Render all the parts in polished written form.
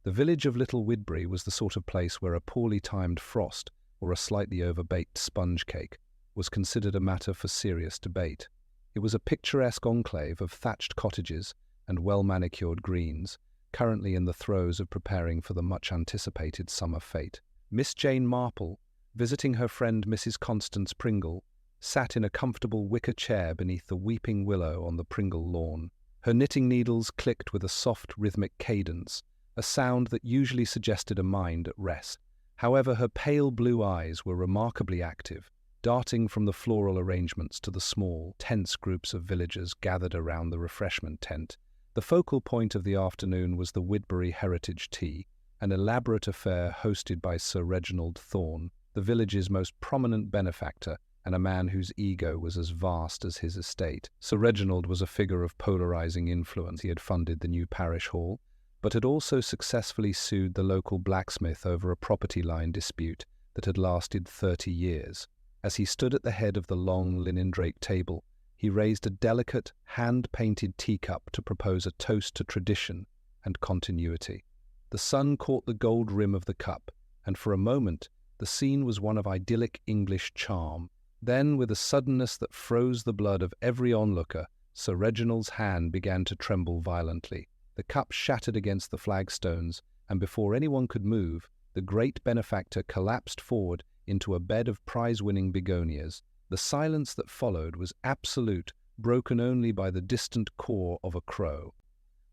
The village of Little Widbury was the sort of place where a poorly timed frost or a slightly overbaked sponge cake was considered a matter for serious debate. It was a picturesque enclave of thatched cottages and well-manicured greens, currently in the throes of preparing for the much-anticipated summer fete. Miss Jane Marple, visiting her friend Mrs. Constance Pringle, sat in a comfortable wicker chair beneath the weeping willow on the Pringle lawn. Her knitting needles clicked with a soft, rhythmic cadence, a sound that usually suggested a mind at rest. However, her pale blue eyes were remarkably active, darting from the floral arrangements to the small, tense groups of villagers gathered around the refreshment tent. The focal point of the afternoon was the Widbury Heritage Tea, an elaborate affair hosted by Sir Reginald Thorne, the village's most prominent benefactor and a man whose ego was as vast as his estate. Sir Reginald was a figure of polarizing influence. He had funded the new parish hall, but had also successfully sued the local blacksmith over a property line dispute that had lasted 30 years. As he stood at the head of the long linen-draped table, he raised a delicate, hand-painted teacup to propose a toast to tradition and continuity. The sun caught the gold rim of the cup, and for a moment the scene was one of idyllic English charm. Then, with a suddenness that froze the blood of every onlooker, Sir Reginald's hand began to tremble violently. The cup shattered against the flagstones, and before anyone could move, the great benefactor collapsed forward into a bed of prize-winning begonias. The silence that followed was absolute, broken only by the distant caw of a crow.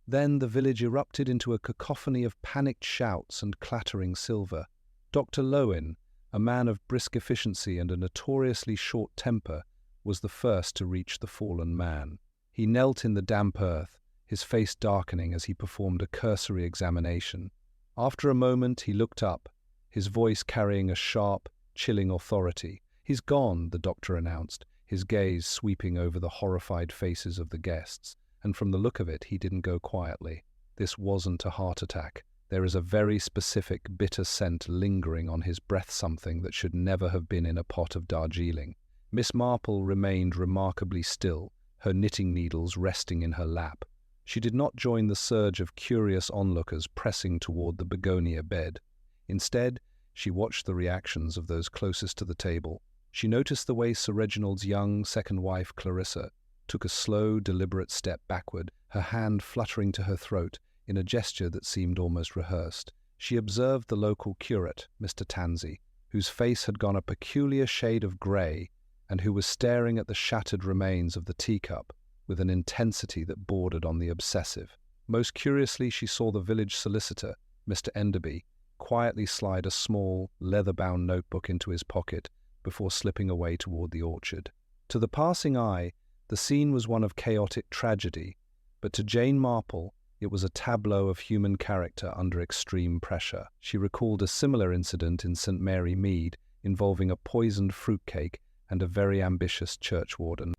Then the village erupted into a cacophony of panicked shouts and clattering silver. Dr. Lowen, a man of brisk efficiency and a notoriously short temper, was the first to reach the fallen man. He knelt in the damp earth, his face darkening as he performed a cursory examination. After a moment he looked up, his voice carrying a sharp, chilling authority. "He's gone," the doctor announced, his gaze sweeping over the horrified faces of the guests, and from the look of it he didn't go quietly. This wasn't a heart attack. There is a very specific bitter scent lingering on his breath, something that should never have been in a pot of Darjeeling. Miss Marple remained remarkably still, her knitting needles resting in her lap. She did not join the surge of curious onlookers pressing toward the begonia bed. Instead, she watched the reactions of those closest to the table. She noticed the way Sir Reginald's young second wife, Clarissa, took a slow, deliberate step backward, her hand fluttering to her throat in a gesture that seemed almost rehearsed. She observed the local curate, Mr. Tansey, whose face had gone a peculiar shade of grey and who was staring at the shattered remains of the teacup with an intensity that bordered on the obsessive. Most curiously, she saw the village solicitor, Mr. Enderby, quietly slide a small, leather-bound notebook into his pocket before slipping away toward the orchard. To the passing eye, the scene was one of chaotic tragedy, but to Jane Marple, it was a tableau of human character under extreme pressure. She recalled a similar incident in St. Mary Mead involving a poisoned fruitcake and a very ambitious churchwarden.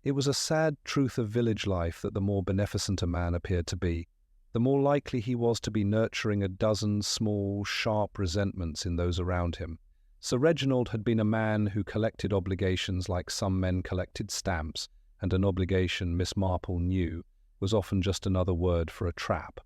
It was a sad truth of village life that the more beneficent a man appeared to be, the more likely he was to be nurturing a dozen small, sharp resentments in those around him. Sir Reginald had been a man who collected obligations like some men collected stamps, and an obligation, Miss Marple knew, was often just another word for a trap.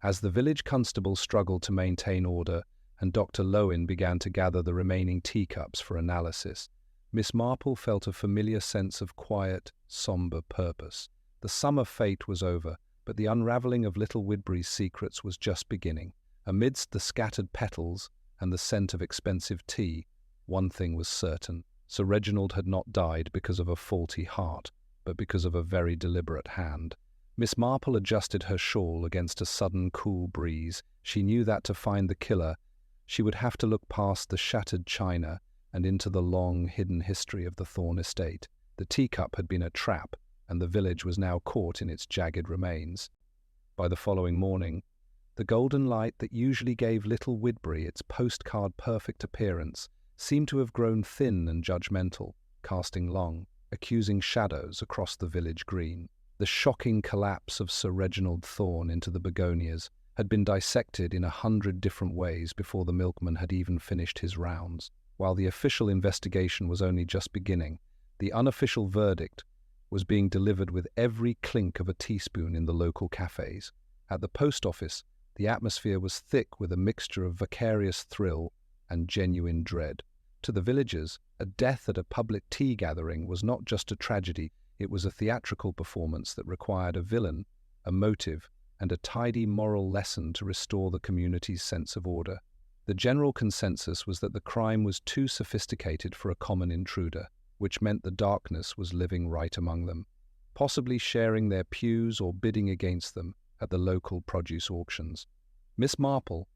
As the village constable struggled to maintain order and Dr. Lowen began to gather the remaining teacups for analysis, Miss Marple felt a familiar sense of quiet, sombre purpose. The summer fete was over, but the unravelling of Little Widbury's secrets was just beginning. Amidst the scattered petals and the scent of expensive tea, one thing was certain. Sir Reginald had not died because of a faulty heart, but because of a very deliberate hand. Miss Marple adjusted her shawl against a sudden cool breeze. She knew that to find the killer, she would have to look past the shattered china and into the long, hidden history of the Thorne estate. The teacup had been a trap, and the village was now caught in its jagged remains. By the following morning, the golden light that usually gave Little Widbury its postcard-perfect appearance seemed to have grown thin and judgmental, casting long, accusing shadows across the village green. The shocking collapse of Sir Reginald Thorne into the begonias had been dissected in 100 different ways before the milkman had even finished his rounds. While the official investigation was only just beginning, the unofficial verdict was being delivered with every clink of a teaspoon in the local cafes. At the post office, The atmosphere was thick with a mixture of vicarious thrill and genuine dread. To the villagers, a death at a public tea gathering was not just a tragedy, it was a theatrical performance that required a villain, a motive, and a tidy moral lesson to restore the community's sense of order. The general consensus was that the crime was too sophisticated for a common intruder, which meant the darkness was living right among them, possibly sharing their pews or bidding against them at the local produce auctions. Miss Marple,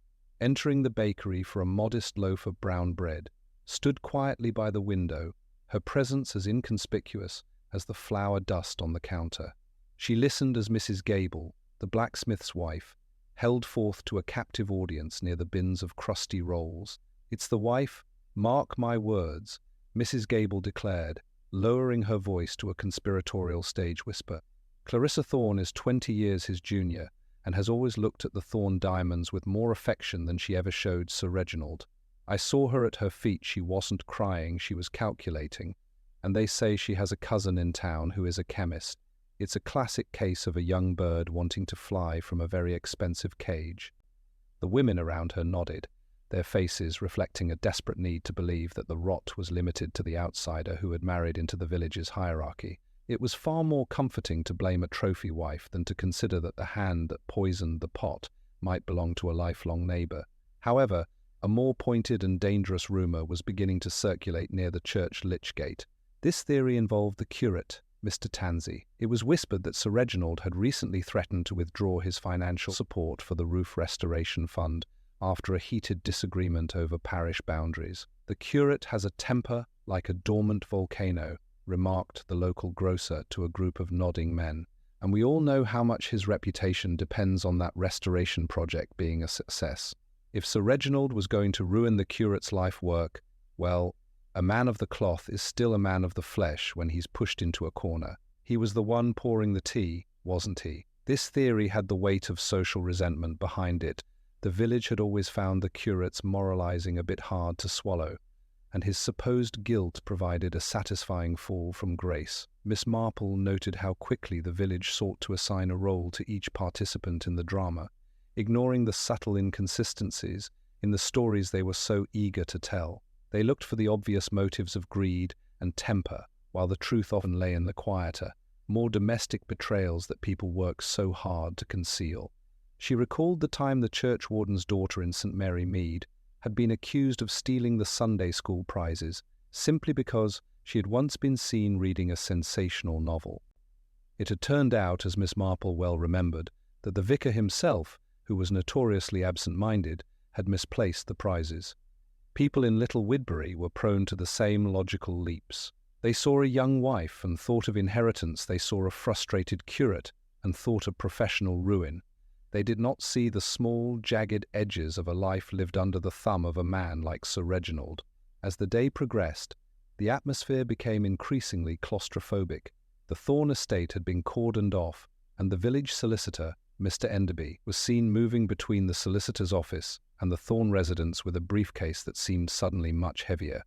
entering the bakery for a modest loaf of brown bread, stood quietly by the window, her presence as inconspicuous as the flour dust on the counter. She listened as Mrs. Gable, the blacksmith's wife, held forth to a captive audience near the bins of crusty rolls. "It's the wife, mark my words," Mrs. Gable declared, lowering her voice to a conspiratorial stage whisper. "Clarissa Thorne is 20 years his junior, and has always looked at the Thorne diamonds with more affection than she ever showed Sir Reginald. I saw her at her feet. She wasn't crying, she was calculating. And they say she has a cousin in town who is a chemist. It's a classic case of a young bird wanting to fly from a very expensive cage." The women around her nodded, their faces reflecting a desperate need to believe that the rot was limited to the outsider who had married into the village's hierarchy. It was far more comforting to blame a trophy wife than to consider that the hand that poisoned the pot might belong to a lifelong neighbour. However, a more pointed and dangerous rumour was beginning to circulate near the church lich gate. This theory involved the curate, Mr. Tansey. It was whispered that Sir Reginald had recently threatened to withdraw his financial support for the roof restoration fund after a heated disagreement over parish boundaries. "The curate has a temper like a dormant volcano," remarked the local grocer to a group of nodding men, "and we all know how much his reputation depends on that restoration project being a success. If Sir Reginald was going to ruin the curate's life work, well, a man of the cloth is still a man of the flesh when he's pushed into a corner. He was the one pouring the tea, wasn't he?" This theory had the weight of social resentment behind it. The village had always found the curate's moralizing a bit hard to swallow, and his supposed guilt provided a satisfying fall from grace. Miss Marple noted how quickly the village sought to assign a role to each participant in the drama, ignoring the subtle inconsistencies in the stories they were so eager to tell. They looked for the obvious motives of greed and temper, while the truth often lay in the quieter, more domestic betrayals that people work so hard to conceal. She recalled the time the churchwarden's daughter in St. Mary Mead had been accused of stealing the Sunday school prizes simply because she had once been seen reading a sensational novel. It had turned out, as Miss Marple well remembered, that the vicar himself, who was notoriously absent-minded, had misplaced the prizes. People in Little Widbury were prone to the same logical leaps. They saw a young wife and thought of inheritance. They saw a frustrated curate and thought of professional ruin. They did not see the small, jagged edges of a life lived under the thumb of a man like Sir Reginald. As the day progressed, the atmosphere became increasingly claustrophobic. The Thorne estate had been cordoned off, and the village solicitor, Mr. Enderby, was seen moving between the solicitor's office and the Thorne residence with a briefcase that seemed suddenly much heavier.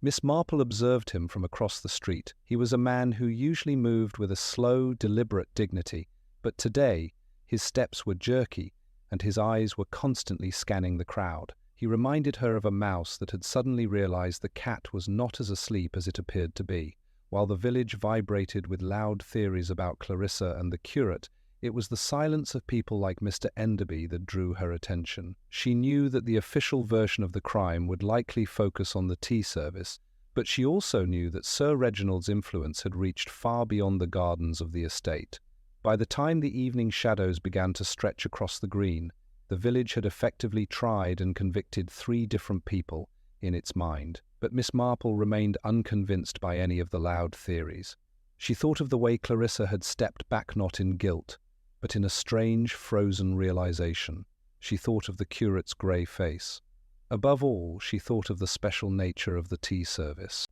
Miss Marple observed him from across the street. He was a man who usually moved with a slow, deliberate dignity, but today his steps were jerky and his eyes were constantly scanning the crowd. He reminded her of a mouse that had suddenly realized the cat was not as asleep as it appeared to be. While the village vibrated with loud theories about Clarissa and the curate, it was the silence of people like Mr. Enderby that drew her attention. She knew that the official version of the crime would likely focus on the tea service, but she also knew that Sir Reginald's influence had reached far beyond the gardens of the estate. By the time the evening shadows began to stretch across the green, the village had effectively tried and convicted 3 different people in its mind. But Miss Marple remained unconvinced by any of the loud theories. She thought of the way Clarissa had stepped back not in guilt, but in a strange, frozen realization. She thought of the curate's grey face. Above all, she thought of the special nature of the tea service.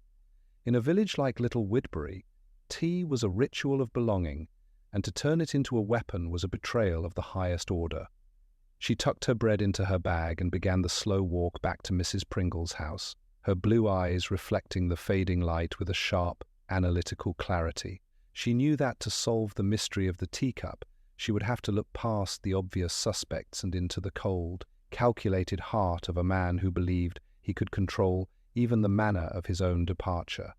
In a village like Little Widbury, tea was a ritual of belonging, and to turn it into a weapon was a betrayal of the highest order. She tucked her bread into her bag and began the slow walk back to Mrs. Pringle's house, her blue eyes reflecting the fading light with a sharp, analytical clarity. She knew that to solve the mystery of the teacup, She would have to look past the obvious suspects and into the cold, calculated heart of a man who believed he could control even the manner of his own departure.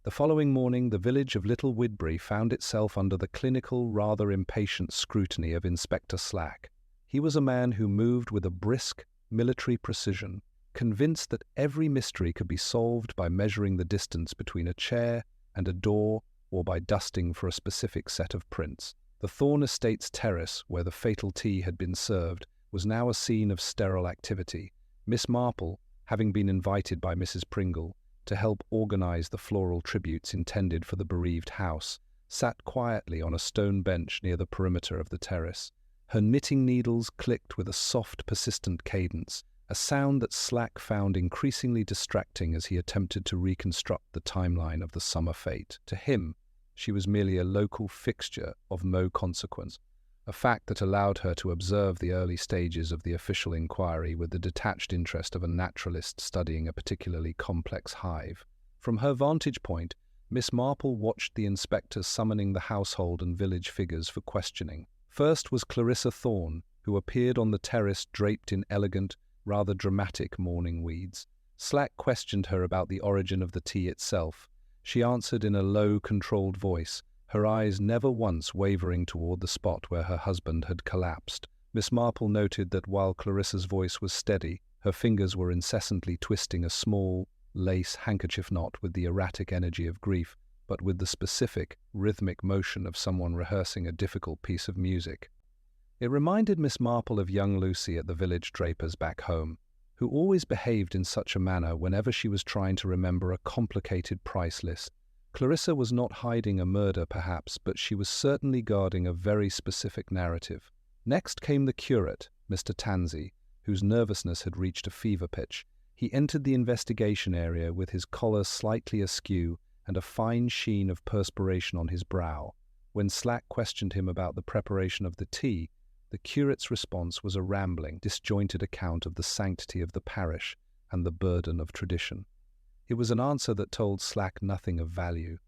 The following morning, the village of Little Widbury found itself under the clinical, rather impatient scrutiny of Inspector Slack. He was a man who moved with a brisk, military precision, convinced that every mystery could be solved by measuring the distance between a chair and a door or by dusting for a specific set of prints. The Thorne Estates terrace, where the fatal tea had been served, was now a scene of sterile activity. Miss Marple, having been invited by Mrs. Pringle to help organize the floral tributes intended for the bereaved house, sat quietly on a stone bench near the perimeter of the terrace. Her knitting needles clicked with a soft, persistent cadence, a sound that Slack found increasingly distracting as he attempted to reconstruct the timeline of the summer fete. To him, she was merely a local fixture of no consequence, a fact that allowed her to observe the early stages of the official inquiry with the detached interest of a naturalist studying a particularly complex hive. From her vantage point, Miss Marple watched the inspectors summoning the household and village figures for questioning. First was Clarissa Thorne, who appeared on the terrace draped in elegant, rather dramatic mourning weeds. Slack questioned her about the origin of the tea itself. She answered in a low, controlled voice, her eyes never once wavering toward the spot where her husband had collapsed. Miss Marple noted that while Clarissa's voice was steady, her fingers were incessantly twisting a small, lace handkerchief knot with the erratic energy of grief, but with the specific, rhythmic motion of someone rehearsing a difficult piece of music. It reminded Miss Marple of young Lucy at the village draper's back home, who always behaved in such a manner whenever she was trying to remember a complicated price list. Clarissa was not hiding a murder, perhaps, but she was certainly guarding a very specific narrative. Next came the curate, Mr. Tansey, whose nervousness had reached a fever pitch. He entered the investigation area with his collar slightly askew and a fine sheen of perspiration on his brow. When Slack questioned him about the preparation of the tea, the curate's response was a rambling, disjointed account of the sanctity of the parish and the burden of tradition. It was an answer that told Slack nothing of value,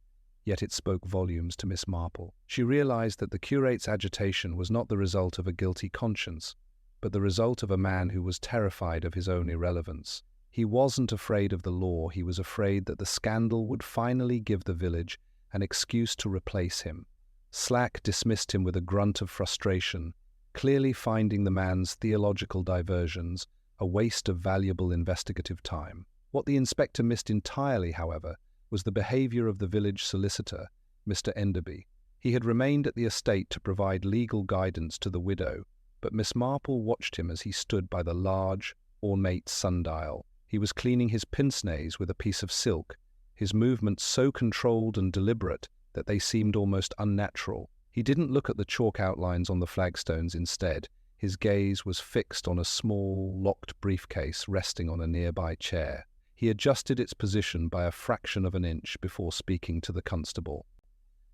yet it spoke volumes to Miss Marple. She realized that the curate's agitation was not the result of a guilty conscience, but the result of a man who was terrified of his own irrelevance. He wasn't afraid of the law, he was afraid that the scandal would finally give the village an excuse to replace him. Slack dismissed him with a grunt of frustration, clearly finding the man's theological diversions a waste of valuable investigative time. What the inspector missed entirely, however, was the behavior of the village solicitor, Mr. Enderby. He had remained at the estate to provide legal guidance to the widow, but Miss Marple watched him as he stood by the large, ornate sundial. He was cleaning his pince-nez with a piece of silk, his movements so controlled and deliberate that they seemed almost unnatural. He didn't look at the chalk outlines on the flagstones instead. His gaze was fixed on a small, locked briefcase resting on a nearby chair. He adjusted its position by a fraction of an inch before speaking to the constable.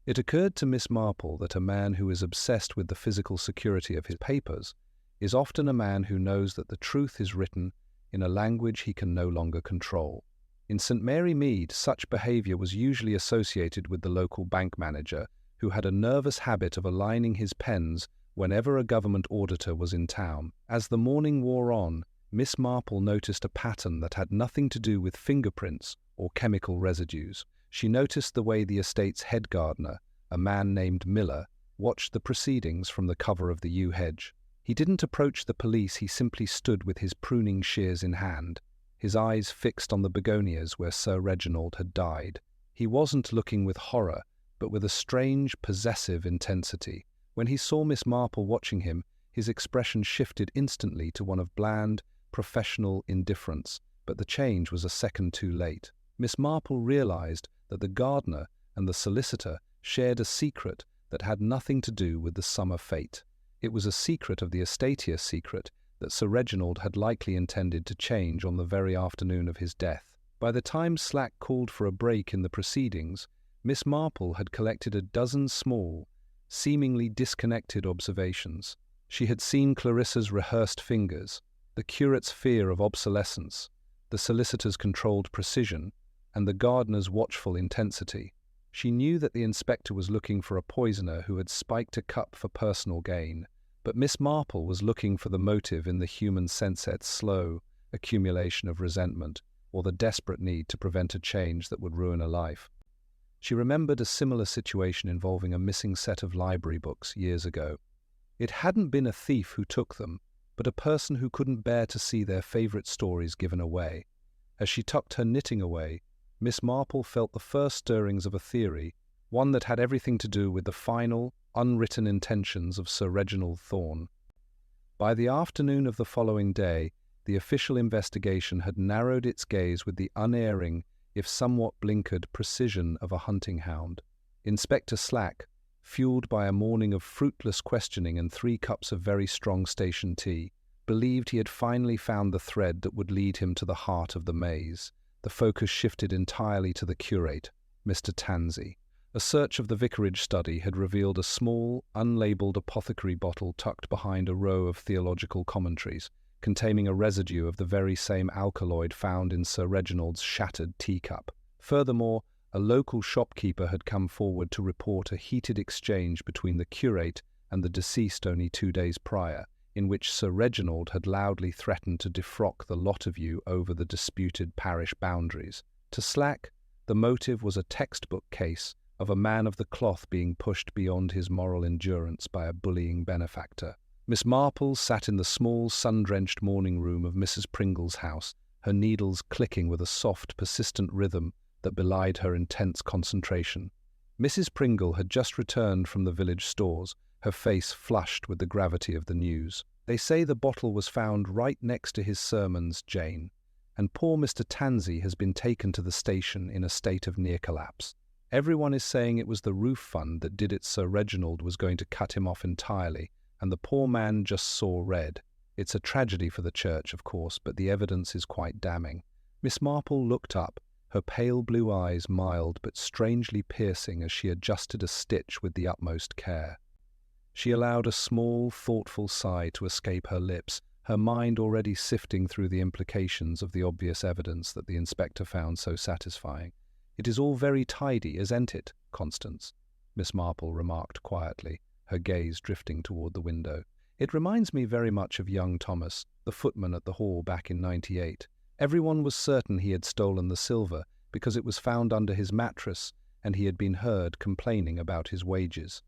It occurred to Miss Marple that a man who is obsessed with the physical security of his papers is often a man who knows that the truth is written in a language he can no longer control. In St. Mary Mead, such behavior was usually associated with the local bank manager, who had a nervous habit of aligning his pens whenever a government auditor was in town. As the morning wore on, Miss Marple noticed a pattern that had nothing to do with fingerprints or chemical residues. She noticed the way the estate's head gardener, a man named Miller, watched the proceedings from the cover of the yew hedge. He didn't approach the police, he simply stood with his pruning shears in hand, his eyes fixed on the begonias where Sir Reginald had died. He wasn't looking with horror, but with a strange, possessive intensity. When he saw Miss Marple watching him, his expression shifted instantly to one of bland, professional indifference, but the change was a second too late. Miss Marple realized that the gardener and the solicitor shared a secret that had nothing to do with the summer fete. It was a secret of the estate's secret that Sir Reginald had likely intended to change on the very afternoon of his death. By the time Slack called for a break in the proceedings, Miss Marple had collected a dozen small, seemingly disconnected observations. She had seen Clarissa's rehearsed fingers, the curate's fear of obsolescence, the solicitor's controlled precision, and the gardener's watchful intensity. She knew that the inspector was looking for a poisoner who had spiked a cup for personal gain, but Miss Marple was looking for the motive in the human senset's slow accumulation of resentment, or the desperate need to prevent a change that would ruin a life. She remembered a similar situation involving a missing set of library books years ago. It hadn't been a thief who took them, but a person who couldn't bear to see their favorite stories given away. As she tucked her knitting away, Miss Marple felt the first stirrings of a theory, one that had everything to do with the final, unwritten intentions of Sir Reginald Thorne. By the afternoon of the following day, the official investigation had narrowed its gaze with the unerring, if somewhat blinkered, precision of a hunting hound. Inspector Slack, fueled by a morning of fruitless questioning and 3 cups of very strong station tea, believed he had finally found the thread that would lead him to the heart of the maze. The focus shifted entirely to the curate, Mr. Tansey. A search of the vicarage study had revealed a small, unlabelled apothecary bottle tucked behind a row of theological commentaries, containing a residue of the very same alkaloid found in Sir Reginald's shattered teacup. Furthermore, a local shopkeeper had come forward to report a heated exchange between the curate and the deceased only 2 days prior, in which Sir Reginald had loudly threatened to defrock the lot of you over the disputed parish boundaries. To Slack, the motive was a textbook case of a man of the cloth being pushed beyond his moral endurance by a bullying benefactor. Miss Marple sat in the small, sun-drenched morning room of Mrs. Pringle's house, her needles clicking with a soft, persistent rhythm that belied her intense concentration. Mrs. Pringle had just returned from the village stores, her face flushed with the gravity of the news. "They say the bottle was found right next to his sermons, Jane, and poor Mr. Tansey has been taken to the station in a state of near collapse. Everyone is saying it was the roof fund that did it. Sir Reginald was going to cut him off entirely, and the poor man just saw red. It's a tragedy for the church, of course, but the evidence is quite damning." Miss Marple looked up, her pale blue eyes mild but strangely piercing as she adjusted a stitch with the utmost care. She allowed a small, thoughtful sigh to escape her lips, her mind already sifting through the implications of the obvious evidence that the inspector found so satisfying. "It is all very tidy, isn't it, Constance?" Miss Marple remarked quietly, her gaze drifting toward the window. "It reminds me very much of young Thomas, the footman at the hall back in '98. Everyone was certain he had stolen the silver because it was found under his mattress and he had been heard complaining about his wages.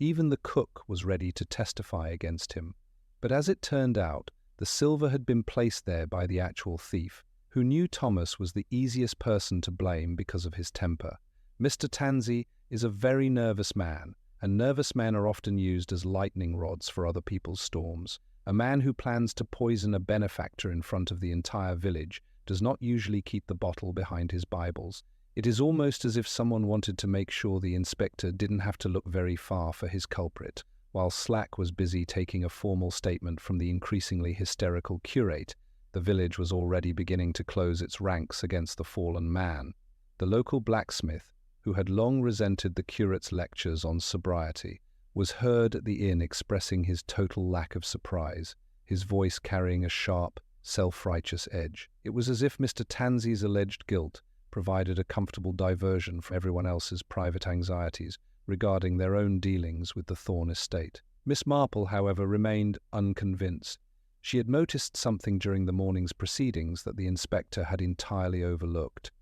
Even the cook was ready to testify against him. But as it turned out, the silver had been placed there by the actual thief, who knew Thomas was the easiest person to blame because of his temper. Mr. Tansey is a very nervous man, and nervous men are often used as lightning rods for other people's storms. A man who plans to poison a benefactor in front of the entire village does not usually keep the bottle behind his Bibles. It is almost as if someone wanted to make sure the inspector didn't have to look very far for his culprit. While Slack was busy taking a formal statement from the increasingly hysterical curate, the village was already beginning to close its ranks against the fallen man. The local blacksmith, who had long resented the curate's lectures on sobriety, was heard at the inn expressing his total lack of surprise, his voice carrying a sharp, self-righteous edge. It was as if Mr. Tansey's alleged guilt provided a comfortable diversion from everyone else's private anxieties regarding their own dealings with the Thorne estate. Miss Marple, however, remained unconvinced. She had noticed something during the morning's proceedings that the inspector had entirely overlooked.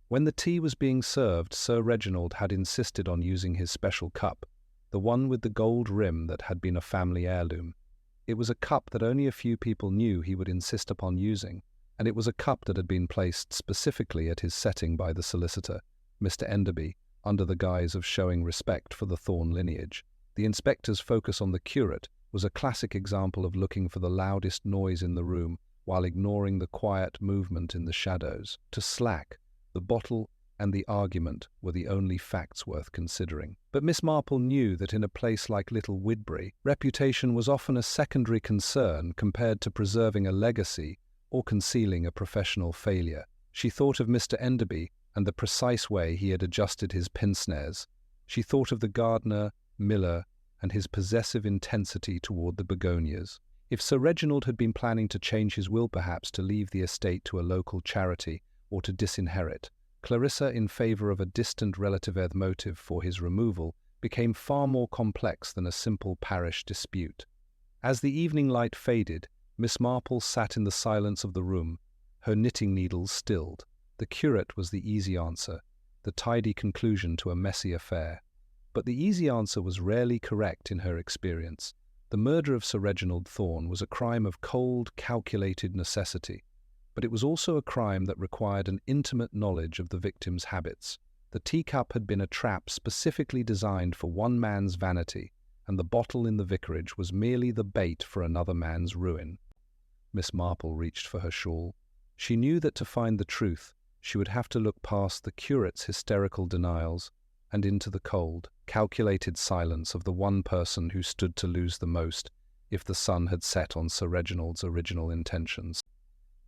When the tea was being served, Sir Reginald had insisted on using his special cup, the one with the gold rim that had been a family heirloom. It was a cup that only a few people knew he would insist upon using, and it was a cup that had been placed specifically at his setting by the solicitor, Mr. Enderby, under the guise of showing respect for the Thorne lineage. The inspector's focus on the curate was a classic example of looking for the loudest noise in the room while ignoring the quiet movement in the shadows. To Slack, the bottle and the argument were the only facts worth considering. But Miss Marple knew that in a place like Little Widbury, reputation was often a secondary concern compared to preserving a legacy or concealing a professional failure. She thought of Mr. Enderby and the precise way he had adjusted his pince-nez. She thought of the gardener, Miller, and his possessive intensity toward the begonias. If Sir Reginald had been planning to change his will perhaps to leave the estate to a local charity or to disinherit, Clarissa, in favor of a distant relative motive for his removal, became far more complex than a simple parish dispute. As the evening light faded, Miss Marple sat in the silence of the room, her knitting needles stilled. The curate was the easy answer, the tidy conclusion to a messy affair. But the easy answer was rarely correct in her experience. The murder of Sir Reginald Thorne was a crime of cold, calculated necessity, but it was also a crime that required an intimate knowledge of the victim's habits. The teacup had been a trap specifically designed for one man's vanity, and the bottle in the vicarage was merely the bait for another man's ruin. Miss Marple reached for her shawl. She knew that to find the truth, she would have to look past the curate's hysterical denials and into the cold, calculated silence of the one person who stood to lose the most if the sun had set on Sir Reginald's original intentions.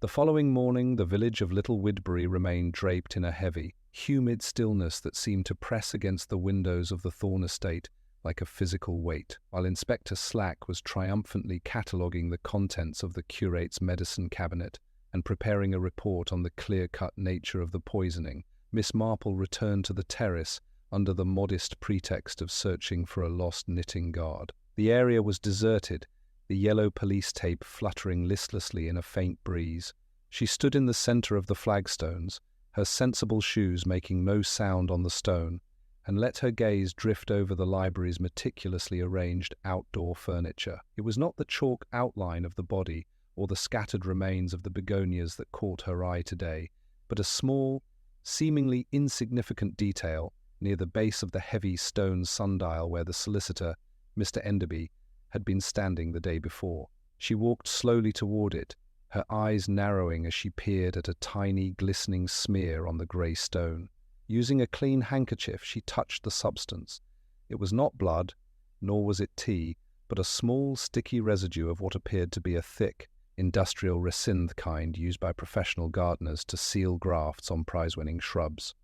The following morning, the village of Little Widbury remained draped in a heavy, humid stillness that seemed to press against the windows of the Thorne estate like a physical weight, while Inspector Slack was triumphantly cataloguing the contents of the curate's medicine cabinet and preparing a report on the clear-cut nature of the poisoning. Miss Marple returned to the terrace under the modest pretext of searching for a lost knitting guard. The area was deserted, the yellow police tape fluttering listlessly in a faint breeze. She stood in the centre of the flagstones, her sensible shoes making no sound on the stone, and let her gaze drift over the library's meticulously arranged outdoor furniture. It was not the chalk outline of the body or the scattered remains of the begonias that caught her eye today, but a small, seemingly insignificant detail near the base of the heavy stone sundial where the solicitor, Mr. Enderby, had been standing the day before. She walked slowly toward it, her eyes narrowing as she peered at a tiny, glistening smear on the grey stone. Using a clean handkerchief, she touched the substance. It was not blood, nor was it tea, but a small, sticky residue of what appeared to be a thick, industrial resinth kind used by professional gardeners to seal grafts on prize-winning shrubs.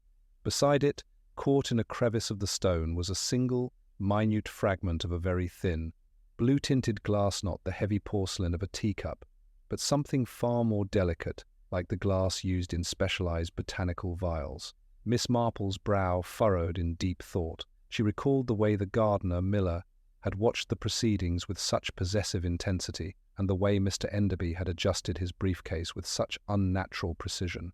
Beside it, caught in a crevice of the stone, was a single, minute fragment of a very thin, blue-tinted glass, not the heavy porcelain of a teacup, but something far more delicate, like the glass used in specialized botanical vials. Miss Marple's brow furrowed in deep thought. She recalled the way the gardener, Miller, had watched the proceedings with such possessive intensity, and the way Mr. Enderby had adjusted his briefcase with such unnatural precision.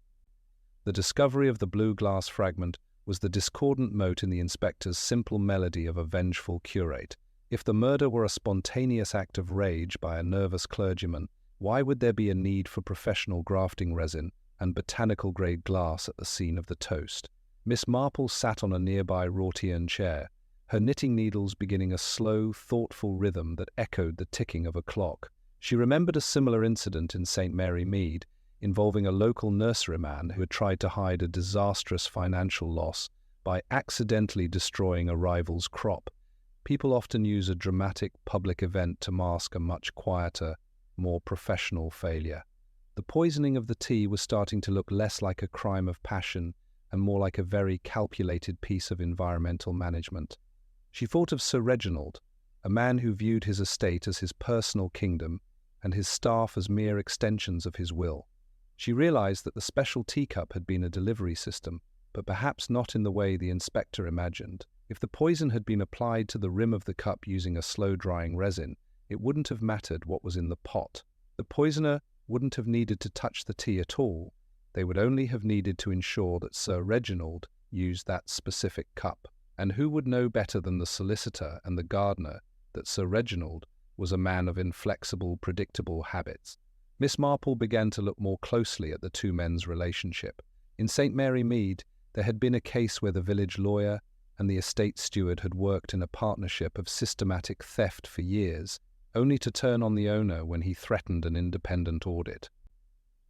The discovery of the blue glass fragment was the discordant note in the inspector's simple melody of a vengeful curate. If the murder were a spontaneous act of rage by a nervous clergyman, why would there be a need for professional grafting resin and botanical-grade glass at the scene of the toast? Miss Marple sat on a nearby wrought-iron chair, her knitting needles beginning a slow, thoughtful rhythm that echoed the ticking of a clock. She remembered a similar incident in St. Mary Mead, involving a local nurseryman who had tried to hide a disastrous financial loss by accidentally destroying a rival's crop. People often use a dramatic public event to mask a much quieter, more professional failure. The poisoning of the tea was starting to look less like a crime of passion and more like a very calculated piece of environmental management. She thought of Sir Reginald, a man who viewed his estate as his personal kingdom and his staff as mere extensions of his will. She realized that the special teacup had been a delivery system, but perhaps not in the way the inspector imagined. If the poison had been applied to the rim of the cup using a slow-drying resin, it wouldn't have mattered what was in the pot. The poisoner wouldn't have needed to touch the tea at all. They would only have needed to ensure that Sir Reginald used that specific cup. And who would know better than the solicitor and the gardener that Sir Reginald was a man of inflexible, predictable habits? Miss Marple began to look more closely at the two men's relationship. In St. Mary Mead, there had been a case where the village lawyer and the estate steward had worked in a partnership of systematic theft for years, only to turn on the owner when he threatened an independent audit.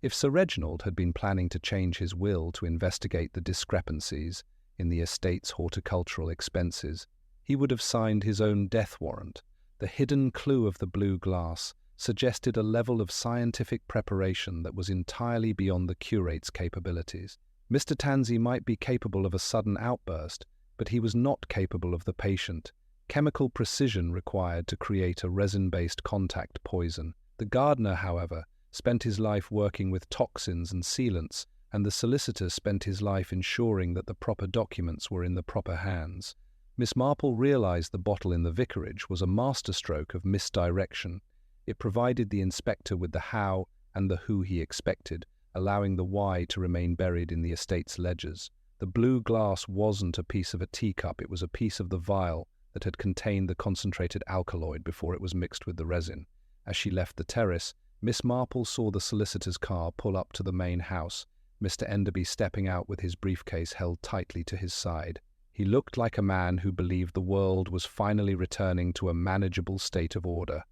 If Sir Reginald had been planning to change his will to investigate the discrepancies in the estate's horticultural expenses, he would have signed his own death warrant. The hidden clue of the blue glass suggested a level of scientific preparation that was entirely beyond the curate's capabilities. Mr. Tansey might be capable of a sudden outburst, but he was not capable of the patient, chemical precision required to create a resin-based contact poison. The gardener, however, spent his life working with toxins and sealants, and the solicitor spent his life ensuring that the proper documents were in the proper hands. Miss Marple realized the bottle in the vicarage was a masterstroke of misdirection. It provided the inspector with the how and the who he expected, allowing the why to remain buried in the estate's ledgers. The blue glass wasn't a piece of a teacup, it was a piece of the vial that had contained the concentrated alkaloid before it was mixed with the resin. As she left the terrace, Miss Marple saw the solicitor's car pull up to the main house, Mr. Enderby stepping out with his briefcase held tightly to his side. He looked like a man who believed the world was finally returning to a manageable state of order.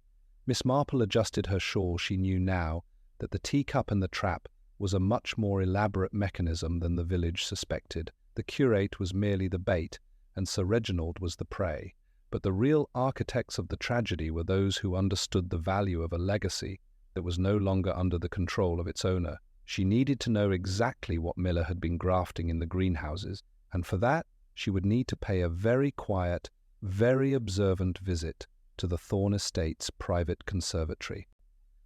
Miss Marple adjusted her shawl. She knew now that the teacup and the trap was a much more elaborate mechanism than the village suspected. The curate was merely the bait, and Sir Reginald was the prey. But the real architects of the tragedy were those who understood the value of a legacy that was no longer under the control of its owner. She needed to know exactly what Miller had been grafting in the greenhouses, and for that she would need to pay a very quiet, very observant visit to the Thorne Estate's private conservatory.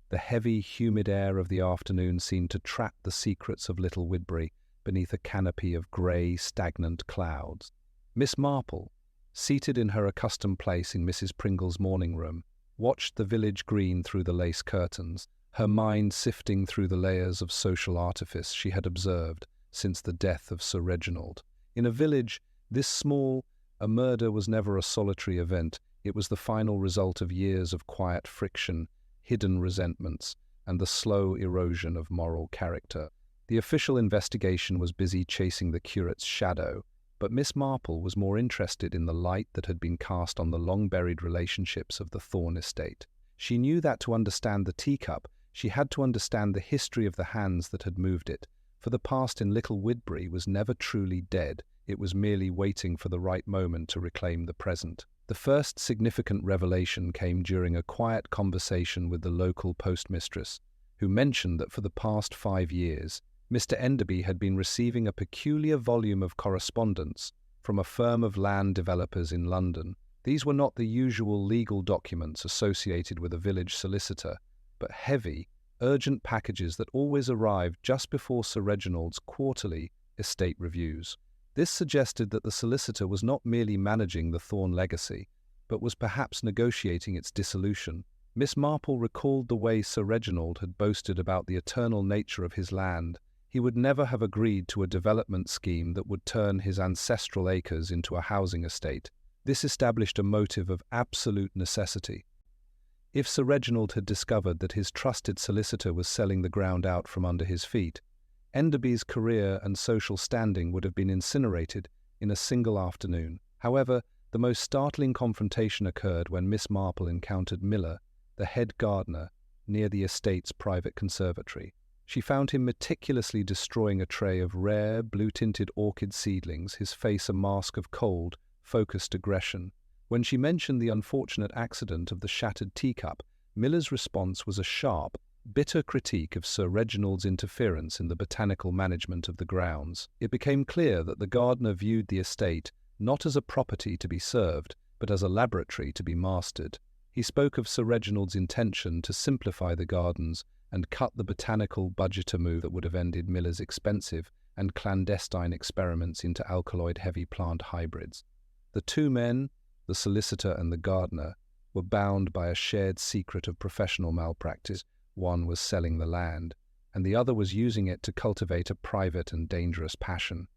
The heavy, humid air of the afternoon seemed to trap the secrets of Little Widbury beneath a canopy of grey, stagnant clouds. Miss Marple, seated in her accustomed place in Mrs. Pringle's morning room, watched the village green through the lace curtains, her mind sifting through the layers of social artifice she had observed since the death of Sir Reginald. In a village this small, a murder was never a solitary event. It was the final result of years of quiet friction, hidden resentments, and the slow erosion of moral character. The official investigation was busy chasing the curate's shadow, but Miss Marple was more interested in the light that had been cast on the long-buried relationships of the Thorne estate. She knew that to understand the teacup, she had to understand the history of the hands that had moved it, for the past in Little Widbury was never truly dead. It was merely waiting for the right moment to reclaim the present. The first significant revelation came during a quiet conversation with the local postmistress, who mentioned that for the past 5 years, Mr. Enderby had been receiving a peculiar volume of correspondence from a firm of land developers in London. These were not the usual legal documents associated with a village solicitor, but heavy, urgent packages that always arrived just before Sir Reginald's quarterly estate reviews. This suggested that the solicitor was not merely managing the Thorne legacy, but was perhaps negotiating its dissolution. Miss Marple recalled the way Sir Reginald had boasted about the eternal nature of his land. He would never have agreed to a development scheme that would turn his ancestral acres into a housing estate. This established a motive of absolute necessity. If Sir Reginald had discovered that his trusted solicitor was selling the ground out from under his feet, Enderby's career and social standing would have been incinerated in a single afternoon. However, the most startling confrontation occurred when Miss Marple encountered Miller, the head gardener, near the estate's private conservatory. She found him meticulously destroying a tray of rare, blue-tinted orchid seedlings, his face a mask of cold, focused aggression. When she mentioned the unfortunate accident of the shattered teacup, Miller's response was a sharp, bitter critique of Sir Reginald's interference in the botanical management of the grounds. It became clear that the gardener viewed the estate not as a property to be served, but as a laboratory to be mastered. He spoke of Sir Reginald's intention to simplify the gardens and cut the botanical budgeter move that would have ended Miller's expensive and clandestine experiments into alkaloid-heavy plant hybrids. The two men, the solicitor and the gardener, were bound by a shared secret of professional malpractice. One was selling the land, and the other was using it to cultivate a private and dangerous passion.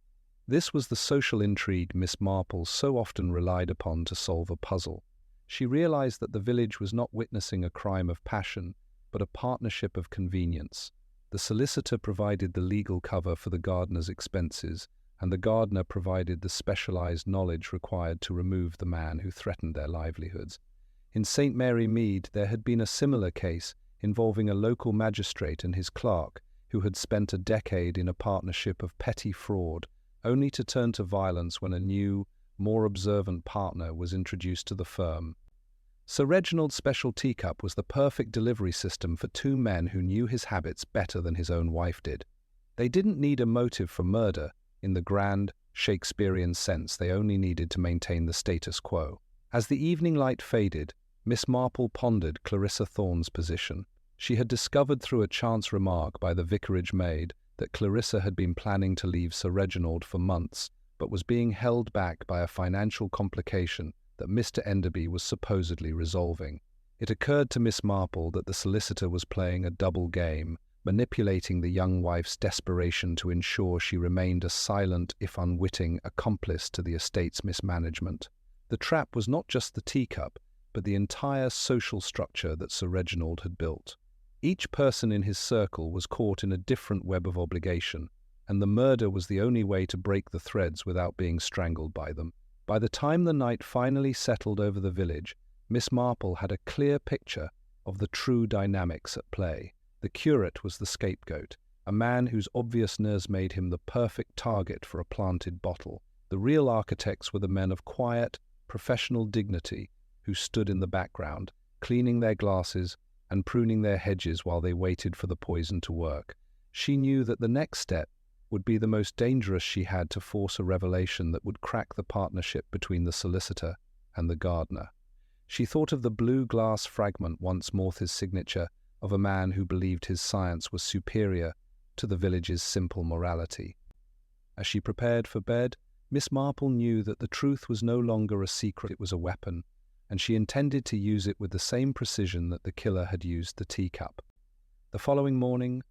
This was the social intrigue Miss Marple so often relied upon to solve a puzzle. She realized that the village was not witnessing a crime of passion, but a partnership of convenience. The solicitor provided the legal cover for the gardener's expenses, and the gardener provided the specialized knowledge required to remove the man who threatened their livelihoods. In St. Mary Mead there had been a similar case involving a local magistrate and his clerk who had spent a decade in a partnership of petty fraud, only to turn to violence when a new, more observant partner was introduced to the firm. Sir Reginald's special teacup was the perfect delivery system for two men who knew his habits better than his own wife did. They didn't need a motive for murder in the grand Shakespearean sense. They only needed to maintain the status quo. As the evening light faded, Miss Marple pondered Clarissa Thorne's position. She had discovered through a chance remark by the vicarage maid that Clarissa had been planning to leave Sir Reginald for months, but was being held back by a financial complication that Mr. Enderby was supposedly resolving. It occurred to Miss Marple that the solicitor was playing a double game, manipulating the young wife's desperation to ensure she remained a silent, if unwitting, accomplice to the estate's mismanagement. The trap was not just the teacup, but the entire social structure that Sir Reginald had built. Each person in his circle was caught in a different web of obligation, and the murder was the only way to break the threads without being strangled by them. By the time the night finally settled over the village, Miss Marple had a clear picture of the true dynamics at play. The curate was the scapegoat, a man whose obviousness made him the perfect target for a planted bottle. The real architects were the men of quiet, professional dignity who stood in the background, cleaning their glasses and pruning their hedges while they waited for the poison to work. She knew that the next step would be the most dangerous she had to force a revelation that would crack the partnership between the solicitor and the gardener. She thought of the blue glass fragment once Mortha's signature of a man who believed his science was superior to the village's simple morality. As she prepared for bed, Miss Marple knew that the truth was no longer a secret, it was a weapon, and she intended to use it with the same precision that the killer had used the teacup. The following morning,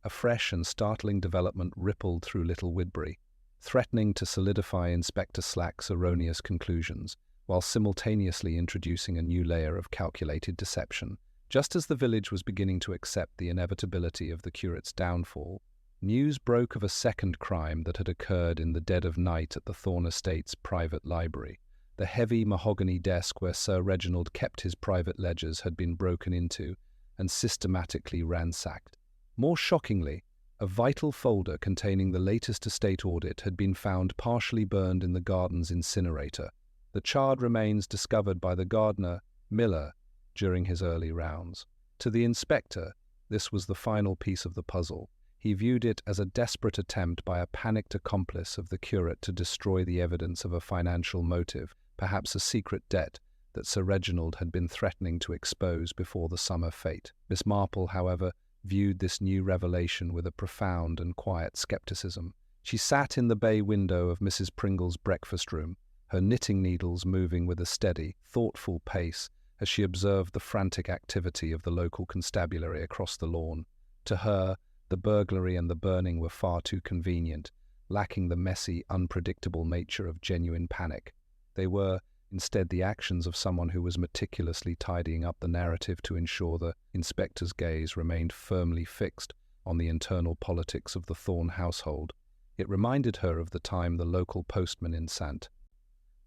a fresh and startling development rippled through Little Widbury, threatening to solidify Inspector Slack's erroneous conclusions, while simultaneously introducing a new layer of calculated deception. Just as the village was beginning to accept the inevitability of the curate's downfall, news broke of a second crime that had occurred in the dead of night at the Thorne Estate's private library. The heavy mahogany desk where Sir Reginald kept his private ledgers had been broken into and systematically ransacked. More shockingly, a vital folder containing the latest estate audit had been found partially burned in the garden's incinerator, the charred remains discovered by the gardener, Miller, during his early rounds. To the inspector, this was the final piece of the puzzle. He viewed it as a desperate attempt by a panicked accomplice of the curate to destroy the evidence of a financial motive, perhaps a secret debt that Sir Reginald had been threatening to expose before the summer fete. Miss Marple, however, viewed this new revelation with a profound and quiet skepticism. She sat in the bay window of Mrs. Pringle's breakfast room, her knitting needles moving with a steady, thoughtful pace as she observed the frantic activity of the local constabulary across the lawn. To her, the burglary and the burning were far too convenient, lacking the messy, unpredictable nature of genuine panic. They were, instead, the actions of someone who was meticulously tidying up the narrative to ensure the inspector's gaze remained firmly fixed on the internal politics of the Thorne household. It reminded her of the time the local postman in Sant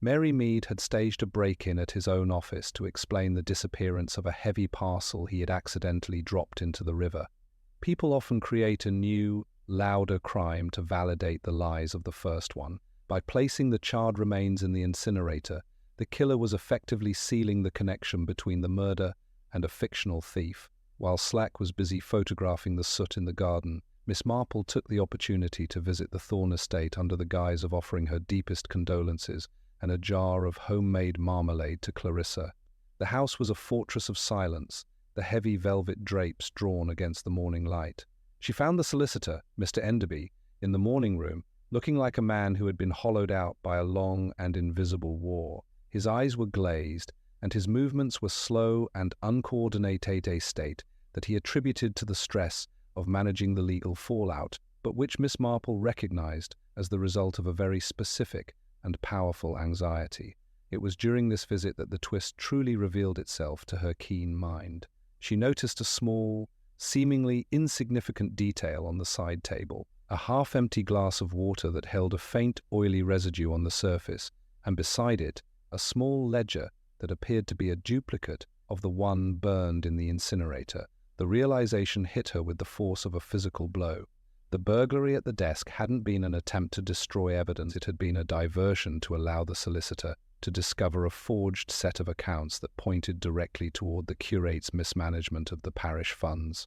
Mary Mead had staged a break-in at his own office to explain the disappearance of a heavy parcel he had accidentally dropped into the river. People often create a new, louder crime to validate the lies of the first one. By placing the charred remains in the incinerator, the killer was effectively sealing the connection between the murder and a fictional thief. While Slack was busy photographing the soot in the garden, Miss Marple took the opportunity to visit the Thorne estate under the guise of offering her deepest condolences and a jar of homemade marmalade to Clarissa. The house was a fortress of silence, the heavy velvet drapes drawn against the morning light. She found the solicitor, Mr. Enderby, in the morning room, looking like a man who had been hollowed out by a long and invisible war. His eyes were glazed, and his movements were slow and uncoordinated, a state that he attributed to the stress of managing the legal fallout, but which Miss Marple recognized as the result of a very specific and powerful anxiety. It was during this visit that the twist truly revealed itself to her keen mind. She noticed a small, seemingly insignificant detail on the side table, a half-empty glass of water that held a faint, oily residue on the surface, and beside it, a small ledger that appeared to be a duplicate of the one burned in the incinerator. The realization hit her with the force of a physical blow. The burglary at the desk hadn't been an attempt to destroy evidence, it had been a diversion to allow the solicitor to discover a forged set of accounts that pointed directly toward the curate's mismanagement of the parish funds.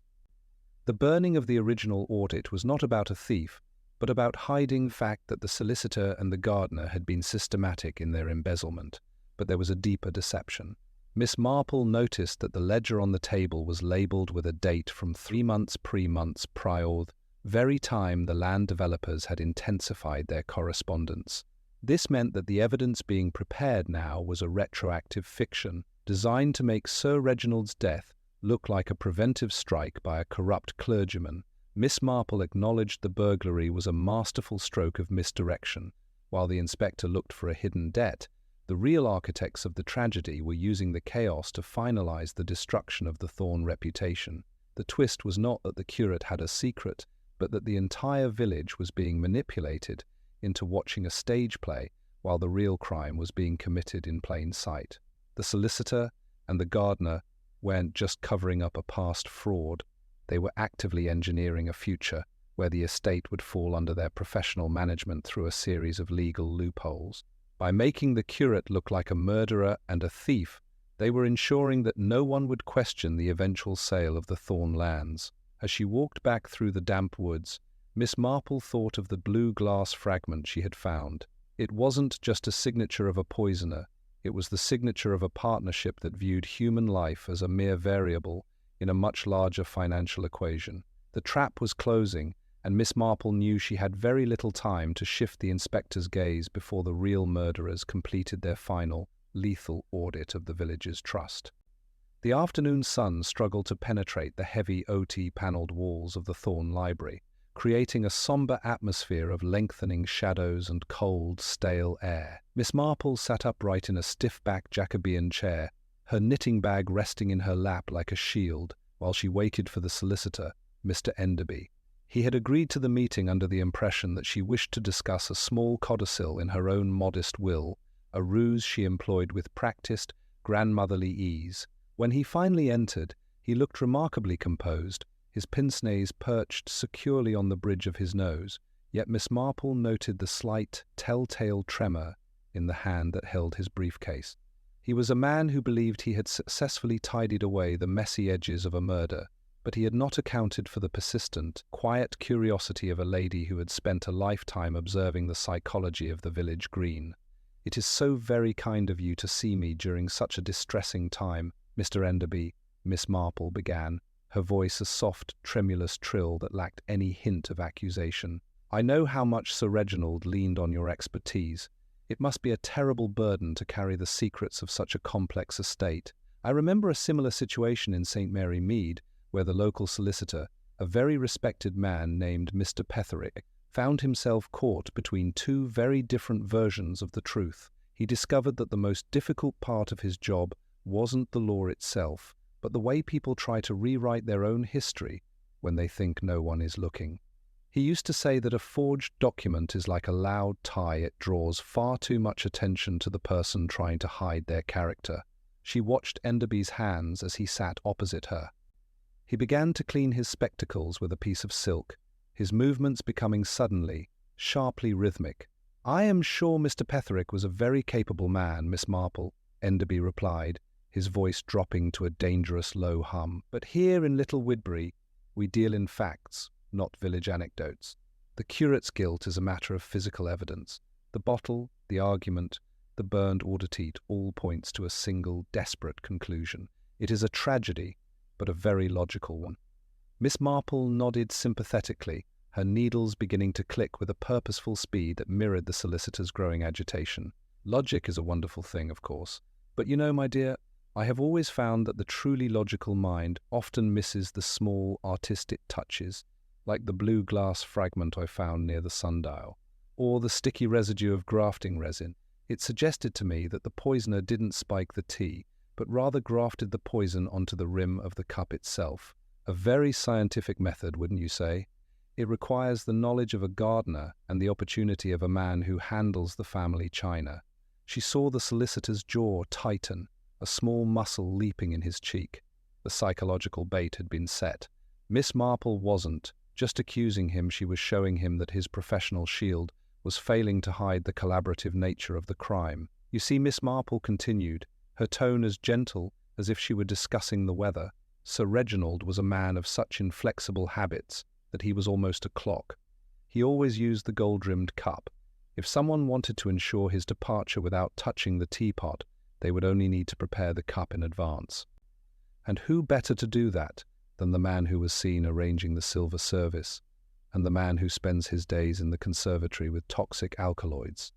The burning of the original audit was not about a thief, but about hiding the fact that the solicitor and the gardener had been systematic in their embezzlement. But there was a deeper deception. Miss Marple noticed that the ledger on the table was labelled with a date from 3 months prior, very time the land developers had intensified their correspondence. This meant that the evidence being prepared now was a retroactive fiction, designed to make Sir Reginald's death look like a preventive strike by a corrupt clergyman. Miss Marple acknowledged the burglary was a masterful stroke of misdirection. While the inspector looked for a hidden debt, the real architects of the tragedy were using the chaos to finalize the destruction of the Thorne reputation. The twist was not that the curate had a secret, but that the entire village was being manipulated into watching a stage play while the real crime was being committed in plain sight. The solicitor and the gardener weren't just covering up a past fraud, they were actively engineering a future where the estate would fall under their professional management through a series of legal loopholes. By making the curate look like a murderer and a thief, they were ensuring that no one would question the eventual sale of the Thorne lands. As she walked back through the damp woods, Miss Marple thought of the blue glass fragment she had found. It wasn't just a signature of a poisoner, it was the signature of a partnership that viewed human life as a mere variable in a much larger financial equation. The trap was closing, and Miss Marple knew she had very little time to shift the inspector's gaze before the real murderers completed their final, lethal audit of the village's trust. The afternoon sun struggled to penetrate the heavy OT-panelled walls of the Thorne Library, creating a somber atmosphere of lengthening shadows and cold, stale air. Miss Marple sat upright in a stiff-backed Jacobean chair, her knitting bag resting in her lap like a shield, while she waited for the solicitor, Mr. Enderby. He had agreed to the meeting under the impression that she wished to discuss a small codicil in her own modest will, a ruse she employed with practiced, grandmotherly ease. When he finally entered, he looked remarkably composed, his pince-nez perched securely on the bridge of his nose, yet Miss Marple noted the slight, telltale tremor in the hand that held his briefcase. He was a man who believed he had successfully tidied away the messy edges of a murder, but he had not accounted for the persistent, quiet curiosity of a lady who had spent a lifetime observing the psychology of the village green. "It is so very kind of you to see me during such a distressing time, Mr. Enderby," Miss Marple began, her voice a soft, tremulous trill that lacked any hint of accusation. "I know how much Sir Reginald leaned on your expertise. It must be a terrible burden to carry the secrets of such a complex estate. I remember a similar situation in St. Mary Mead, where the local solicitor, a very respected man named Mr. Petherick, found himself caught between two very different versions of the truth. He discovered that the most difficult part of his job wasn't the law itself, but the way people try to rewrite their own history when they think no one is looking. He used to say that a forged document is like a loud tie, it draws far too much attention to the person trying to hide their character. She watched Enderby's hands as he sat opposite her. He began to clean his spectacles with a piece of silk, his movements becoming suddenly, sharply rhythmic. "I am sure Mr. Petherick was a very capable man, Miss Marple," Enderby replied, his voice dropping to a dangerous low hum. "But here in Little Widbury, we deal in facts, not village anecdotes. The curate's guilt is a matter of physical evidence. The bottle, the argument, the burned auditite all points to a single, desperate conclusion. It is a tragedy, but a very logical one." Miss Marple nodded sympathetically, her needles beginning to click with a purposeful speed that mirrored the solicitor's growing agitation. "Logic is a wonderful thing, of course. But you know, my dear, I have always found that the truly logical mind often misses the small, artistic touches, like the blue glass fragment I found near the sundial, or the sticky residue of grafting resin. It suggested to me that the poisoner didn't spike the tea, but rather grafted the poison onto the rim of the cup itself. A very scientific method, wouldn't you say? It requires the knowledge of a gardener and the opportunity of a man who handles the family china." She saw the solicitor's jaw tighten, a small muscle leaping in his cheek. The psychological bait had been set. Miss Marple wasn't just accusing him, she was showing him that his professional shield was failing to hide the collaborative nature of the crime. "You see," Miss Marple continued, her tone as gentle as if she were discussing the weather, "Sir Reginald was a man of such inflexible habits that he was almost a clock. He always used the gold-rimmed cup. If someone wanted to ensure his departure without touching the teapot, they would only need to prepare the cup in advance. And who better to do that than the man who was seen arranging the silver service? and the man who spends his days in the conservatory with toxic alkaloids.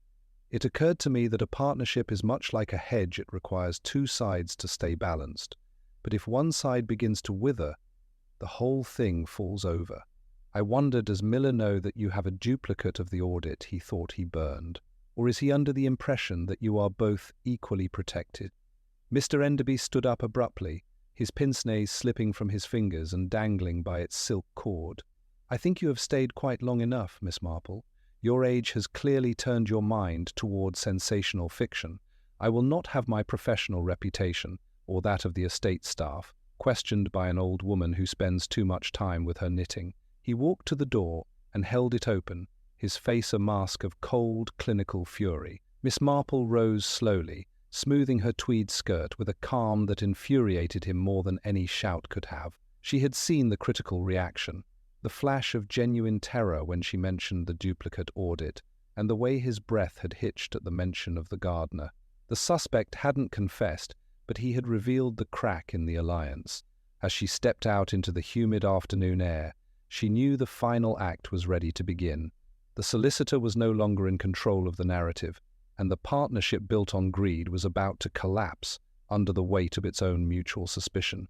It occurred to me that a partnership is much like a hedge. It requires two sides to stay balanced. But if one side begins to wither, the whole thing falls over. I wonder, does Miller know that you have a duplicate of the audit he thought he burned? Or is he under the impression that you are both equally protected? Mr. Enderby stood up abruptly, his pince-nez slipping from his fingers and dangling by its silk cord. I think you have stayed quite long enough, Miss Marple. Your age has clearly turned your mind toward sensational fiction. I will not have my professional reputation, or that of the estate staff, questioned by an old woman who spends too much time with her knitting. He walked to the door and held it open, his face a mask of cold, clinical fury. Miss Marple rose slowly, smoothing her tweed skirt with a calm that infuriated him more than any shout could have. She had seen the critical reaction, the flash of genuine terror when she mentioned the duplicate audit, and the way his breath had hitched at the mention of the gardener. The suspect hadn't confessed, but he had revealed the crack in the alliance. As she stepped out into the humid afternoon air, she knew the final act was ready to begin. The solicitor was no longer in control of the narrative, and the partnership built on greed was about to collapse under the weight of its own mutual suspicion.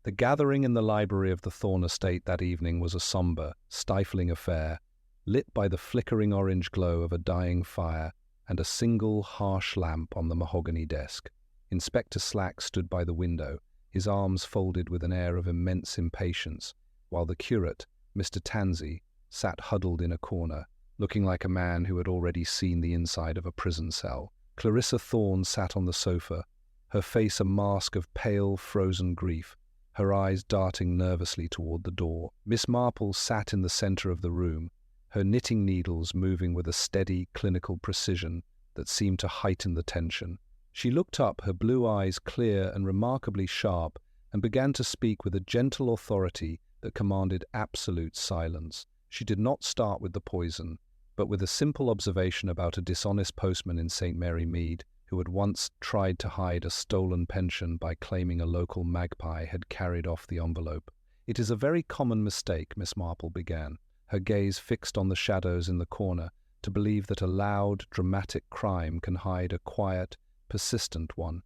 The gathering in the library of the Thorne estate that evening was a somber, stifling affair, lit by the flickering orange glow of a dying fire and a single harsh lamp on the mahogany desk. Inspector Slack stood by the window, his arms folded with an air of immense impatience, while the curate, Mr. Tansey, sat huddled in a corner, looking like a man who had already seen the inside of a prison cell. Clarissa Thorne sat on the sofa, her face a mask of pale, frozen grief, her eyes darting nervously toward the door. Miss Marple sat in the center of the room, her knitting needles moving with a steady, clinical precision that seemed to heighten the tension. She looked up, her blue eyes clear and remarkably sharp, and began to speak with a gentle authority that commanded absolute silence. She did not start with the poison, but with a simple observation about a dishonest postman in St. Mary Mead who had once tried to hide a stolen pension by claiming a local magpie had carried off the envelope. "It is a very common mistake," Miss Marple began, her gaze fixed on the shadows in the corner, to believe that a loud, dramatic crime can hide a quiet, persistent one.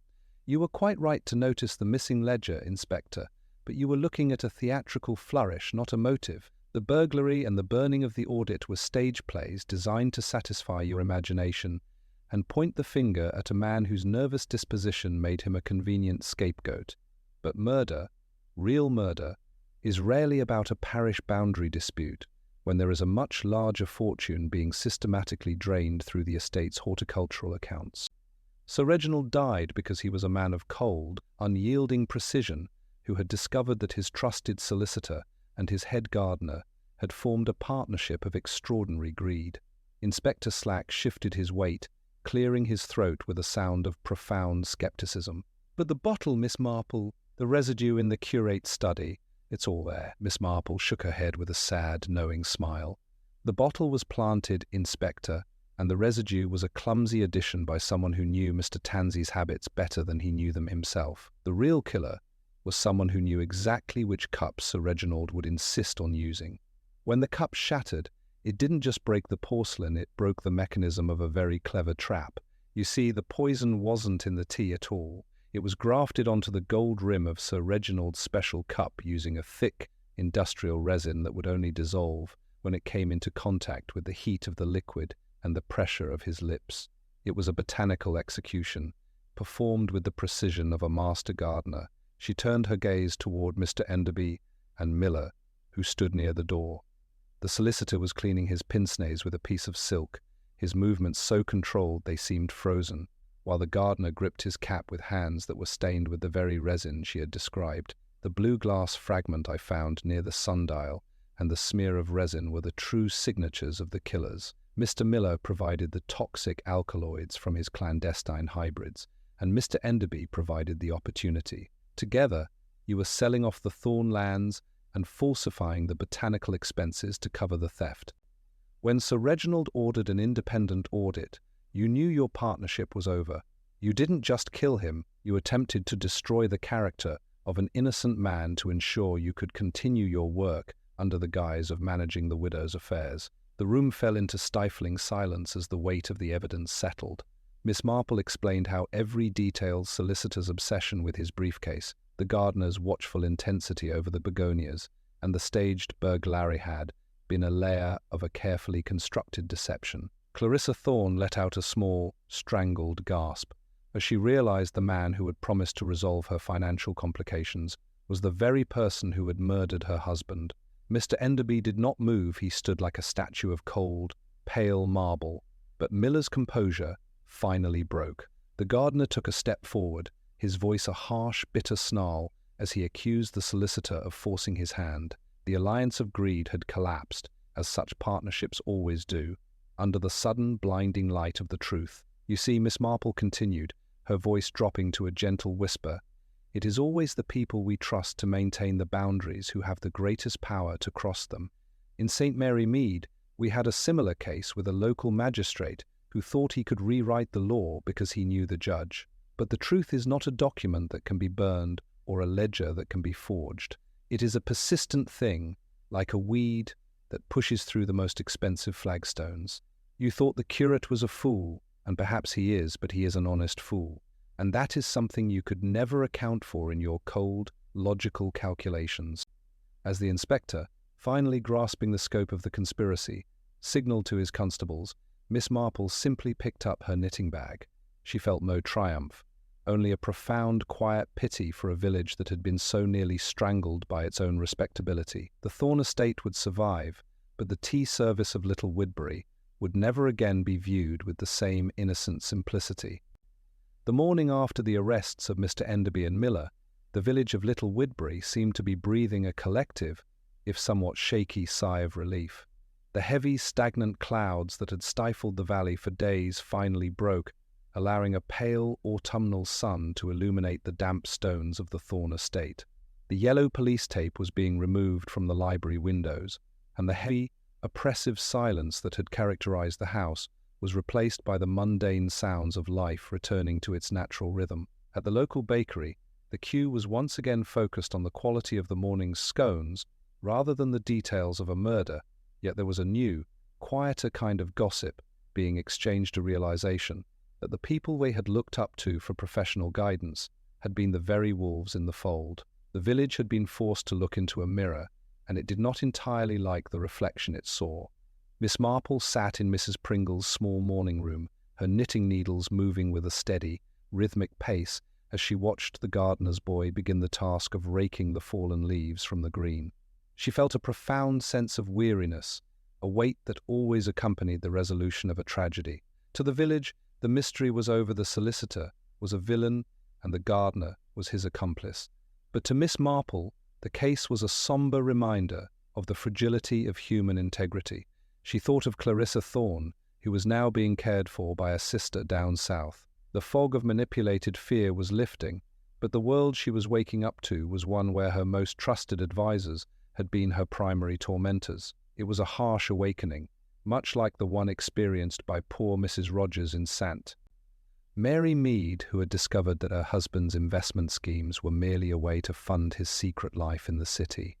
"You were quite right to notice the missing ledger, Inspector, but you were looking at a theatrical flourish, not a motive. The burglary and the burning of the audit were stage plays designed to satisfy your imagination and point the finger at a man whose nervous disposition made him a convenient scapegoat. But murder, real murder, is rarely about a parish boundary dispute, when there is a much larger fortune being systematically drained through the estate's horticultural accounts. Sir Reginald died because he was a man of cold, unyielding precision who had discovered that his trusted solicitor and his head gardener had formed a partnership of extraordinary greed." Inspector Slack shifted his weight, clearing his throat with a sound of profound skepticism. "But the bottle, Miss Marple, the residue in the curate's study, it's all there." Miss Marple shook her head with a sad, knowing smile. "The bottle was planted, Inspector, and the residue was a clumsy addition by someone who knew Mr. Tansey's habits better than he knew them himself. The real killer was someone who knew exactly which cups Sir Reginald would insist on using. When the cup shattered, it didn't just break the porcelain, it broke the mechanism of a very clever trap. You see, the poison wasn't in the tea at all. It was grafted onto the gold rim of Sir Reginald's special cup using a thick, industrial resin that would only dissolve when it came into contact with the heat of the liquid and the pressure of his lips. It was a botanical execution, performed with the precision of a master gardener. She turned her gaze toward Mr. Enderby and Miller, who stood near the door. The solicitor was cleaning his pince-nez with a piece of silk, his movements so controlled they seemed frozen, while the gardener gripped his cap with hands that were stained with the very resin she had described. The blue glass fragment I found near the sundial and the smear of resin were the true signatures of the killers. Mr. Miller provided the toxic alkaloids from his clandestine hybrids, and Mr. Enderby provided the opportunity. Together, you were selling off the Thorne lands and falsifying the botanical expenses to cover the theft. When Sir Reginald ordered an independent audit, you knew your partnership was over. You didn't just kill him, you attempted to destroy the character of an innocent man to ensure you could continue your work under the guise of managing the widow's affairs. The room fell into stifling silence as the weight of the evidence settled. Miss Marple explained how every detailed solicitor's obsession with his briefcase, the gardener's watchful intensity over the begonias, and the staged burglary had been a layer of a carefully constructed deception. Clarissa Thorne let out a small, strangled gasp as she realized the man who had promised to resolve her financial complications was the very person who had murdered her husband. Mr. Enderby did not move. He stood like a statue of cold, pale marble, but Miller's composure finally broke. The gardener took a step forward, his voice a harsh, bitter snarl as he accused the solicitor of forcing his hand. The alliance of greed had collapsed, as such partnerships always do, under the sudden, blinding light of the truth. You see, Miss Marple continued, her voice dropping to a gentle whisper, it is always the people we trust to maintain the boundaries who have the greatest power to cross them. In St. Mary Mead, we had a similar case with a local magistrate who thought he could rewrite the law because he knew the judge. But the truth is not a document that can be burned or a ledger that can be forged. It is a persistent thing, like a weed that pushes through the most expensive flagstones. You thought the curate was a fool, and perhaps he is, but he is an honest fool. And that is something you could never account for in your cold, logical calculations. As the inspector, finally grasping the scope of the conspiracy, signalled to his constables, Miss Marple simply picked up her knitting bag. She felt no triumph, only a profound, quiet pity for a village that had been so nearly strangled by its own respectability. The Thorne estate would survive, but the tea service of Little Woodbury would never again be viewed with the same innocent simplicity. The morning after the arrests of Mr. Enderby and Miller, the village of Little Woodbury seemed to be breathing a collective, if somewhat shaky, sigh of relief. The heavy, stagnant clouds that had stifled the valley for days finally broke, allowing a pale autumnal sun to illuminate the damp stones of the Thorne estate. The yellow police tape was being removed from the library windows, and the heavy, oppressive silence that had characterized the house was replaced by the mundane sounds of life returning to its natural rhythm. At the local bakery, the queue was once again focused on the quality of the morning's scones rather than the details of a murder, yet there was a new, quieter kind of gossip being exchanged, a realization that the people they had looked up to for professional guidance had been the very wolves in the fold. The village had been forced to look into a mirror, and it did not entirely like the reflection it saw. Miss Marple sat in Mrs. Pringle's small morning room, her knitting needles moving with a steady, rhythmic pace as she watched the gardener's boy begin the task of raking the fallen leaves from the green. She felt a profound sense of weariness, a weight that always accompanied the resolution of a tragedy. To the village, the mystery was over. The solicitor was a villain, and the gardener was his accomplice. But to Miss Marple, the case was a sombre reminder of the fragility of human integrity. She thought of Clarissa Thorne, who was now being cared for by a sister down south. The fog of manipulated fear was lifting, but the world she was waking up to was one where her most trusted advisors had been her primary tormentors. It was a harsh awakening, much like the one experienced by poor Mrs. Rogers in St. Mary Mead, who had discovered that her husband's investment schemes were merely a way to fund his secret life in the city.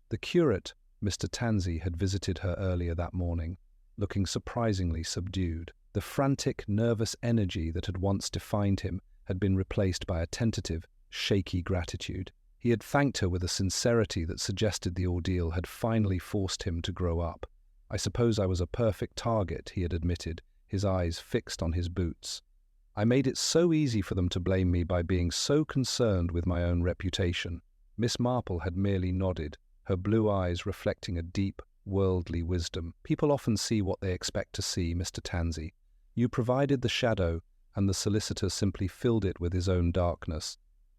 The curate, Mr. Tansey, had visited her earlier that morning, looking surprisingly subdued. The frantic, nervous energy that had once defined him had been replaced by a tentative, shaky gratitude. He had thanked her with a sincerity that suggested the ordeal had finally forced him to grow up. "I suppose I was a perfect target," he had admitted, his eyes fixed on his boots. "I made it so easy for them to blame me by being so concerned with my own reputation." Miss Marple had merely nodded, her blue eyes reflecting a deep, worldly wisdom. "People often see what they expect to see, Mr. Tansey. You provided the shadow, and the solicitor simply filled it with his own darkness.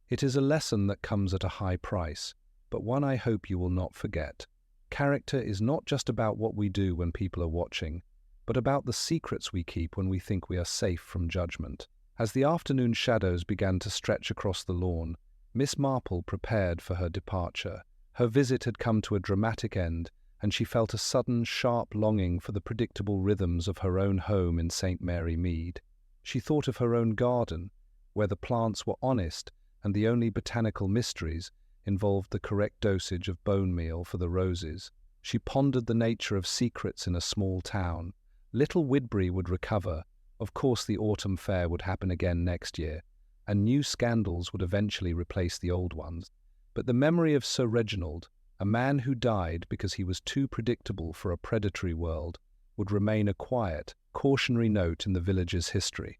It is a lesson that comes at a high price, but one I hope you will not forget. Character is not just about what we do when people are watching, but about the secrets we keep when we think we are safe from judgment." As the afternoon shadows began to stretch across the lawn, Miss Marple prepared for her departure. Her visit had come to a dramatic end, and she felt a sudden, sharp longing for the predictable rhythms of her own home in St. Mary Mead. She thought of her own garden, where the plants were honest, and the only botanical mysteries involved the correct dosage of bone meal for the roses. She pondered the nature of secrets in a small town. Little Widbury would recover. Of course, the autumn fair would happen again next year, and new scandals would eventually replace the old ones. But the memory of Sir Reginald, a man who died because he was too predictable for a predatory world, would remain a quiet, cautionary note in the village's history.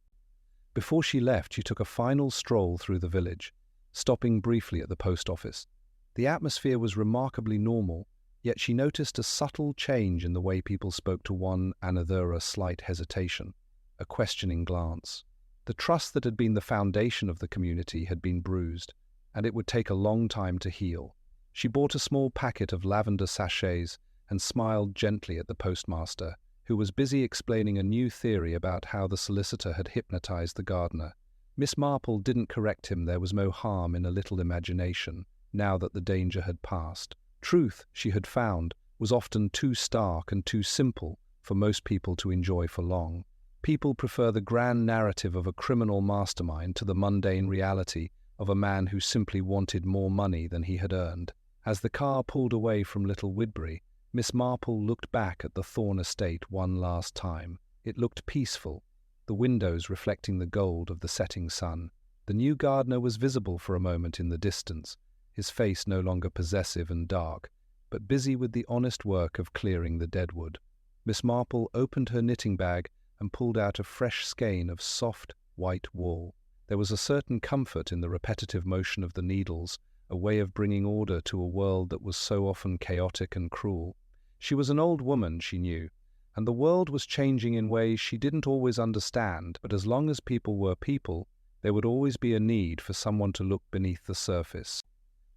Before she left, she took a final stroll through the village, stopping briefly at the post office. The atmosphere was remarkably normal, yet she noticed a subtle change in the way people spoke to one another, a slight hesitation, a questioning glance. The trust that had been the foundation of the community had been bruised, and it would take a long time to heal. She bought a small packet of lavender sachets and smiled gently at the postmaster, who was busy explaining a new theory about how the solicitor had hypnotized the gardener. Miss Marple didn't correct him. There was no harm in a little imagination, now that the danger had passed. Truth, she had found, was often too stark and too simple for most people to enjoy for long. People prefer the grand narrative of a criminal mastermind to the mundane reality of a man who simply wanted more money than he had earned. As the car pulled away from Little Widbury, Miss Marple looked back at the Thorne estate one last time. It looked peaceful, the windows reflecting the gold of the setting sun. The new gardener was visible for a moment in the distance, his face no longer possessive and dark, but busy with the honest work of clearing the deadwood. Miss Marple opened her knitting bag and pulled out a fresh skein of soft, white wool. There was a certain comfort in the repetitive motion of the needles, a way of bringing order to a world that was so often chaotic and cruel. She was an old woman, she knew, and the world was changing in ways she didn't always understand, but as long as people were people, there would always be a need for someone to look beneath the surface.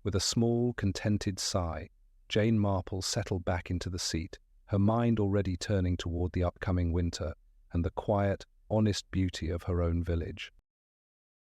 With a small, contented sigh, Jane Marple settled back into the seat, her mind already turning toward the upcoming winter and the quiet, honest beauty of her own village.